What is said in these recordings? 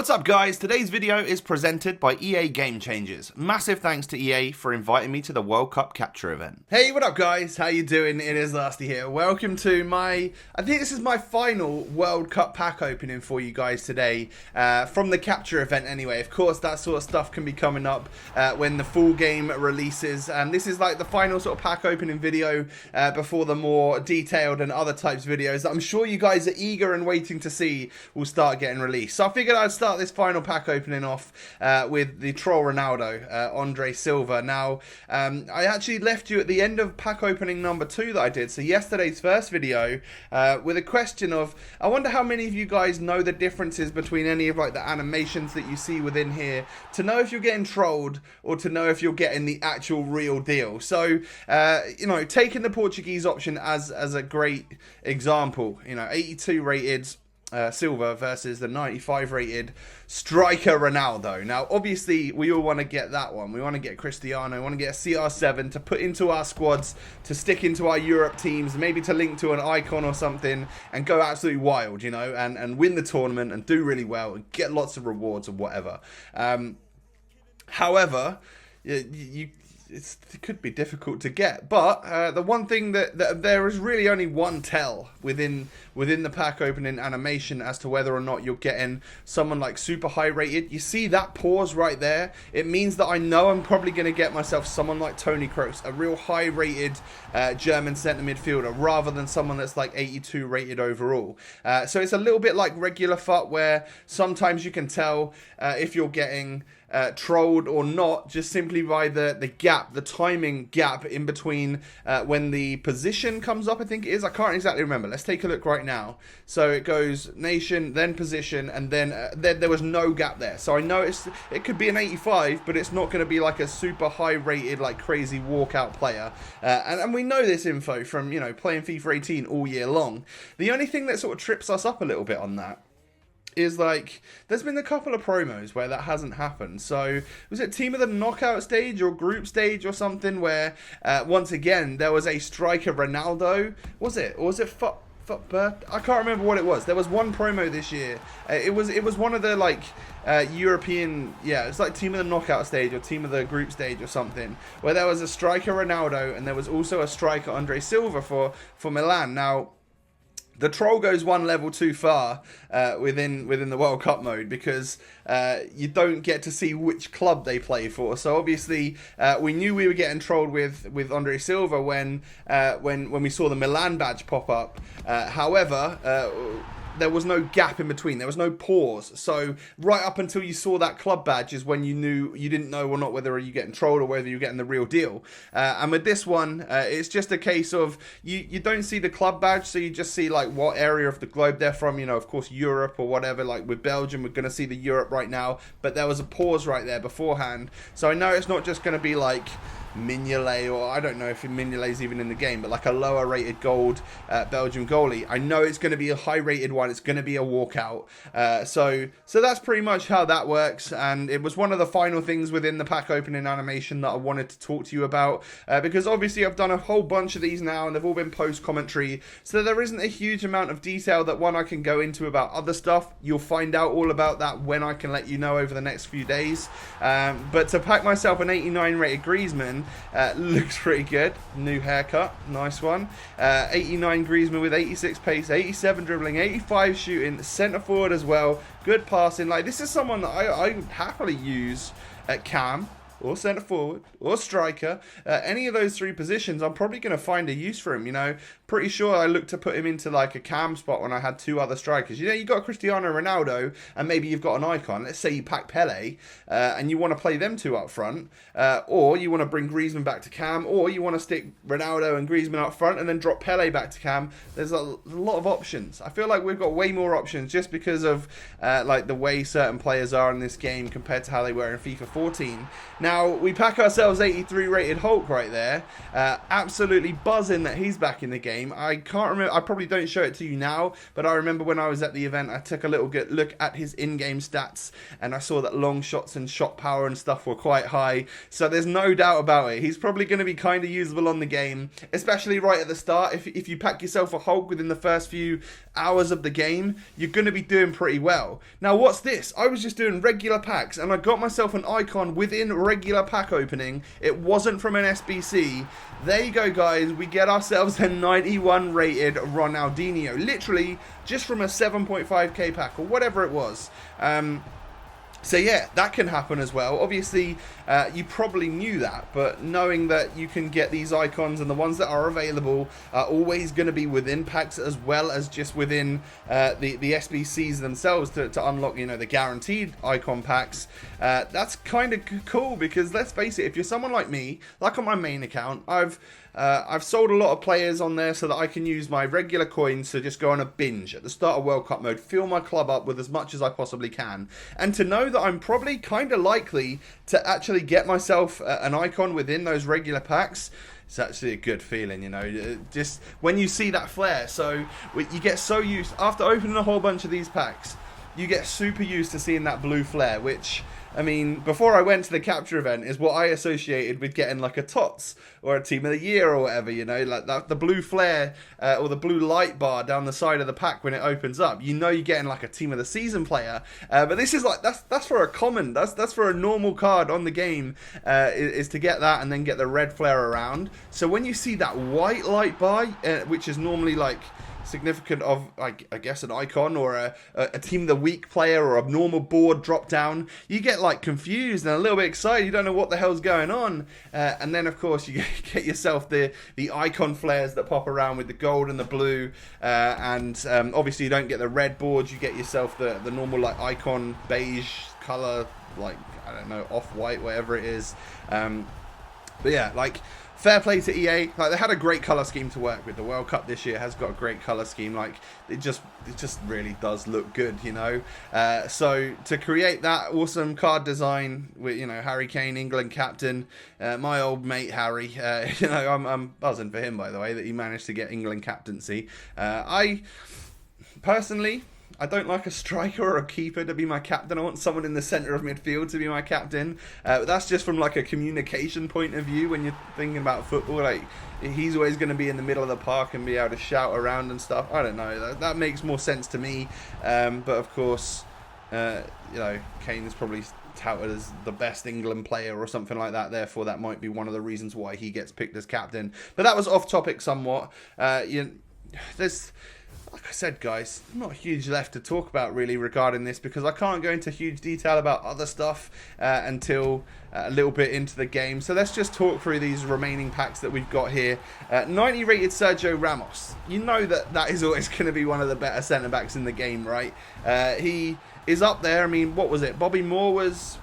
What's up guys, today's video is presented by EA Game Changers. Massive thanks to EA for inviting me to the World Cup capture event. Hey, what up guys, how you doing? It is Lasty here. Welcome to I think this is my final World Cup pack opening for you guys today, from the capture event anyway. Of course that sort of stuff can be coming up when the full game releases, and this is like the final sort of pack opening video before the more detailed and other types of videos that I'm sure you guys are eager and waiting to see will start getting released. So I figured I'd start this final pack opening off with the troll Ronaldo, Andre Silva. Now, I actually left you at the end of pack opening number 2 that I did, so yesterday's first video, with a question of, I wonder how many of you guys know the differences between any of like the animations that you see within here, to know if you're getting trolled or to know if you're getting the actual real deal. So, you know, taking the Portuguese option as a great example, you know, 82 rated Silva versus the 95 rated striker Ronaldo. Now obviously we all want to get that one. We want to get Cristiano, we want to get a CR7 to put into our squads, to stick into our Europe teams, maybe to link to an icon or something and go absolutely wild, you know, and win the tournament and do really well and get lots of rewards or whatever. However, it could be difficult to get, but the one thing that there is really only one tell within the pack opening animation as to whether or not you're getting someone like super high rated. You see that pause right there? It means that I know I'm probably going to get myself someone like Toni Kroos, a real high rated German centre midfielder, rather than someone that's like 82 rated overall. So it's a little bit like regular FUT, where sometimes you can tell if you're getting trolled or not just simply by the gap, the timing gap in between when the position comes up, I think it is. I can't exactly remember. Let's take a look right now. So it goes nation, then position, and then there was no gap there. So I know it could be an 85, but it's not going to be like a super high rated, like crazy walkout player. And we know this info from, you know, playing FIFA 18 all year long. The only thing that sort of trips us up a little bit on that is like, there's been a couple of promos where that hasn't happened. So was it team of the knockout stage or group stage or something where once again there was a striker Ronaldo, was it, or was it I can't remember what it was. There was one promo this year. It was one of the like European, yeah, it's like team of the knockout stage or team of the group stage or something, where there was a striker Ronaldo and there was also a striker Andre Silva for Milan. Now the troll goes one level too far within the World Cup mode, because you don't get to see which club they play for. So obviously we knew we were getting trolled with Andre Silva when we saw the Milan badge pop up. However, there was no gap in between. There was no pause. So right up until you saw that club badge is when you didn't know or not whether you're getting trolled or whether you're getting the real deal. And with this one, it's just a case of you don't see the club badge, so you just see like what area of the globe they're from. You know, of course, Europe or whatever. Like with Belgium, we're going to see the Europe right now, but there was a pause right there beforehand. So I know it's not just going to be like Mignolet, or I don't know if Mignolet's even in the game, but like a lower rated gold Belgian goalie. I know it's going to be a high rated one. It's going to be a walkout. So that's pretty much how that works, and it was one of the final things within the pack opening animation that I wanted to talk to you about, because obviously I've done a whole bunch of these now and they've all been post commentary, so there isn't a huge amount of detail that I can go into about other stuff. You'll find out all about that when I can let you know over the next few days. But to pack myself an 89 rated Griezmann, looks pretty good. New haircut, nice one. 89 Griezmann with 86 pace, 87 dribbling, 85 shooting, centre forward as well. Good passing. Like, this is someone that I would happily use at cam or centre forward or striker. Any of those three positions, I'm probably going to find a use for him. You know, pretty sure I looked to put him into like a cam spot when I had two other strikers. You know, you got Cristiano Ronaldo and maybe you've got an icon. Let's say you pack Pele and you want to play them two up front, or you want to bring Griezmann back to cam, or you want to stick Ronaldo and Griezmann up front and then drop Pele back to cam. There's a lot of options. I feel like we've got way more options just because of like the way certain players are in this game compared to how they were in FIFA 14. Now, we pack ourselves 83 rated Hulk right there. Absolutely buzzing that he's back in the game. I can't remember, I probably don't show it to you now, but I remember when I was at the event, I took a little good look at his in-game stats, and I saw that long shots and shot power and stuff were quite high. So there's no doubt about it. He's probably going to be kind of usable on the game, especially right at the start. If you pack yourself a Hulk within the first few hours of the game, you're going to be doing pretty well. Now, what's this? I was just doing regular packs, and I got myself an icon within regular pack opening. It wasn't from an SBC. There you go, guys. We get ourselves a 91 rated Ronaldinho, literally just from a 7.5k pack or whatever it was. So yeah, that can happen as well. Obviously, you probably knew that, but knowing that you can get these icons and the ones that are available are always going to be within packs as well as just within the SBCs themselves to unlock, you know, the guaranteed icon packs. That's kind of cool because let's face it, if you're someone like me, like on my main account, I've sold a lot of players on there so that I can use my regular coins to just go on a binge at the start of World Cup mode, fill my club up with as much as I possibly can, and to know that I'm probably kind of likely to actually get myself an icon within those regular packs. It's actually a good feeling, you know, just when you see that flare. So you get so used, after opening a whole bunch of these packs, you get super used to seeing that blue flare, which, I mean, before I went to the capture event, is what I associated with getting like a TOTS or a Team of the Year or whatever, you know, like that, the blue flare or the blue light bar down the side of the pack when it opens up. You know you're getting like a Team of the Season player, but this is like, that's for a common, that's for a normal card on the game, is to get that and then get the red flare around. So when you see that white light bar, which is normally like significant of, I guess, an icon or a Team of the Week player or a normal board drop down, you get like confused and a little bit excited. You don't know what the hell's going on, and then of course you get yourself the icon flares that pop around with the gold and the blue, and obviously you don't get the red boards. You get yourself the normal like icon beige color, like, I don't know, off-white, whatever it is. But yeah, like, fair play to EA. Like, they had a great color scheme to work with. The World Cup this year has got a great color scheme. Like, it just really does look good, you know. So to create that awesome card design with, you know, Harry Kane, England captain, my old mate Harry. You know, I'm buzzing for him, by the way, that he managed to get England captaincy. I personally, I don't like a striker or a keeper to be my captain. I want someone in the centre of midfield to be my captain. But that's just from like a communication point of view when you're thinking about football. Like, he's always going to be in the middle of the park and be able to shout around and stuff. I don't know. That makes more sense to me. But of course, you know, Kane is probably touted as the best England player or something like that. Therefore, that might be one of the reasons why he gets picked as captain. But that was off topic somewhat. There's, like I said, guys, not huge left to talk about really regarding this because I can't go into huge detail about other stuff until a little bit into the game. So let's just talk through these remaining packs that we've got here. 90 rated Sergio Ramos. You know that is always going to be one of the better centre-backs in the game, right? He is up there. I mean, what was it? Bobby Moore was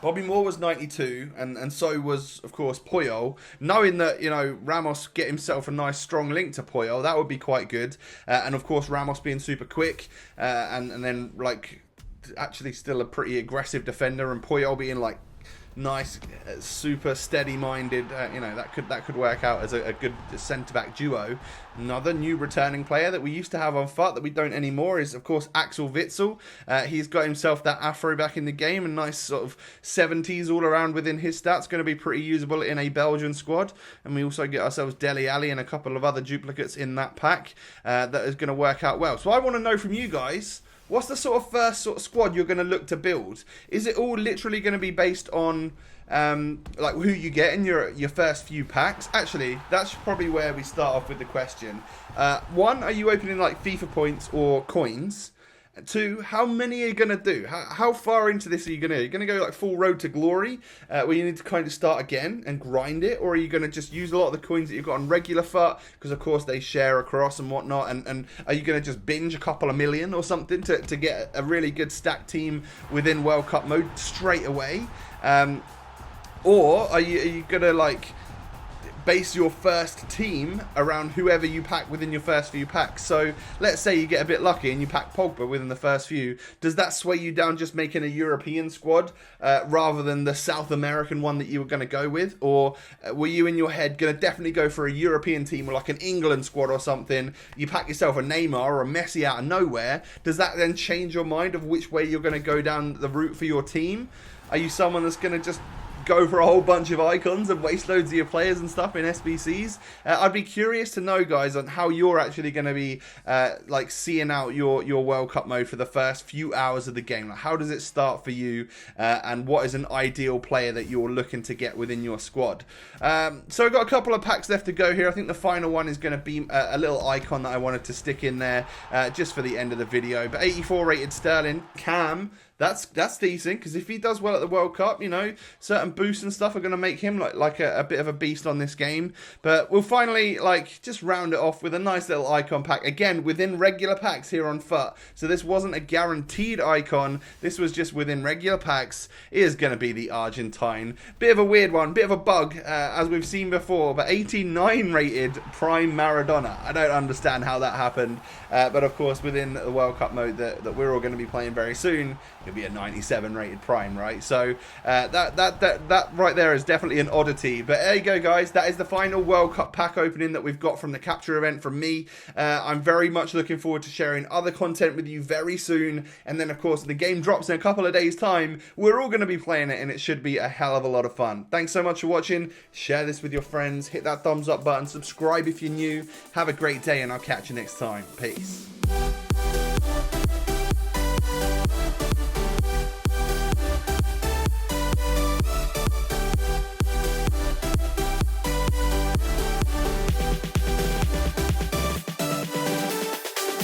92, and so was, of course, Puyol. Knowing that, you know, Ramos get himself a nice strong link to Puyol, that would be quite good. And of course, Ramos being super quick, and then like actually still a pretty aggressive defender, and Puyol being like nice, super steady-minded. You know, that could work out as a good centre-back duo. Another new returning player that we used to have on FUT that we don't anymore is, of course, Axel Witsel. He's got himself that afro back in the game, and nice sort of 70s all around within his stats. Going to be pretty usable in a Belgian squad. And we also get ourselves Dele Alli and a couple of other duplicates in that pack that is going to work out well. So I want to know from you guys, what's the sort of first sort of squad you're going to look to build? Is it all literally going to be based on like who you get in your first few packs? Actually, that's probably where we start off with the question. One, are you opening like FIFA points or coins? Two, how many are you going to do? How far into this are you going to? Are you going to go like full road to glory, where you need to kind of start again and grind it? Or are you going to just use a lot of the coins that you've got on regular FUT, because of course they share across and whatnot, and are you going to just binge a couple of million or something to get a really good stacked team within World Cup mode straight away? Or are you going to like base your first team around whoever you pack within your first few packs. So let's say you get a bit lucky and you pack Pogba within the first few. Does that sway you down just making a European squad rather than the South American one that you were going to go with? Or were you in your head going to definitely go for a European team or like an England squad or something? You pack yourself a Neymar or a Messi out of nowhere. Does that then change your mind of which way you're going to go down the route for your team? Are you someone that's going to just go for a whole bunch of icons and waste loads of your players and stuff in SBCs? I'd be curious to know, guys, on how you're actually going to be like seeing out your World Cup mode for the first few hours of the game. Like, how does it start for you, and what is an ideal player that you're looking to get within your squad? So I've got a couple of packs left to go here. I think the final one is going to be a little icon that I wanted to stick in there just for the end of the video. But 84 rated Sterling, Cam. That's decent, because if he does well at the World Cup, you know, certain boosts and stuff are going to make him like a bit of a beast on this game. But we'll finally like just round it off with a nice little icon pack, again within regular packs here on FUT. So this wasn't a guaranteed icon, this was just within regular packs. It is going to be the Argentine. Bit of a weird one, bit of a bug, as we've seen before, but 89 rated Prime Maradona. I don't understand how that happened, but of course within the World Cup mode that we're all going to be playing very soon, it'll be a 97 rated Prime, right? So that right there is definitely an oddity. But there you go, guys. That is the final World Cup pack opening that we've got from the capture event from me. I'm very much looking forward to sharing other content with you very soon. And then, of course, the game drops in a couple of days' time. We're all going to be playing it, and it should be a hell of a lot of fun. Thanks so much for watching. Share this with your friends. Hit that thumbs up button. Subscribe if you're new. Have a great day, and I'll catch you next time. Peace.